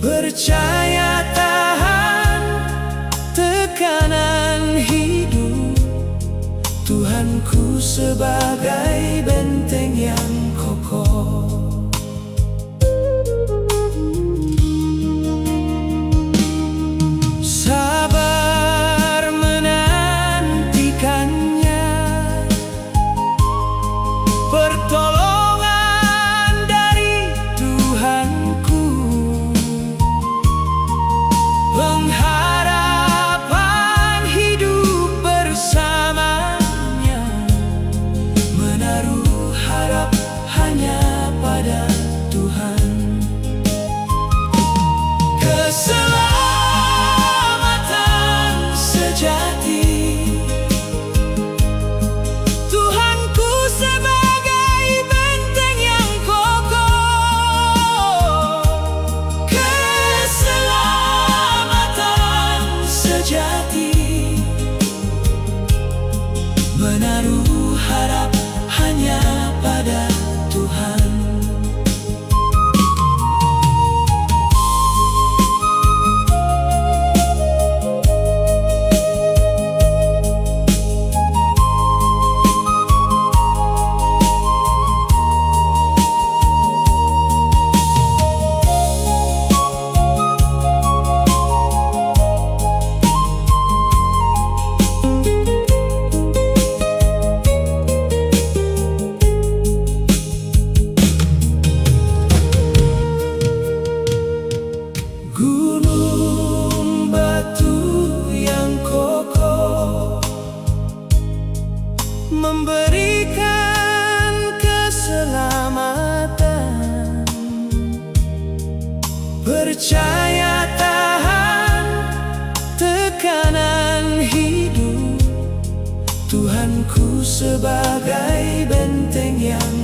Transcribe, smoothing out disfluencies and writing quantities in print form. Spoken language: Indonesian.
Percaya tahan tekanan hidup, Tuhanku sebagai benteng yang kokoh. Sabar menantikannya, pertolongan dari Tuhanku. Pengharapan hidup bersamanya, menaruh harap hanya pada Tuhan. Keselamatan sejati, Tuhanku sebagai benteng yang kokoh. Keselamatan sejati, menaruh harap hanya pada Tuhan. Gunung batu yang kokoh memberikan keselamatan. Percaya tahan tekanan hidup, Tuhanku sebagai benteng yang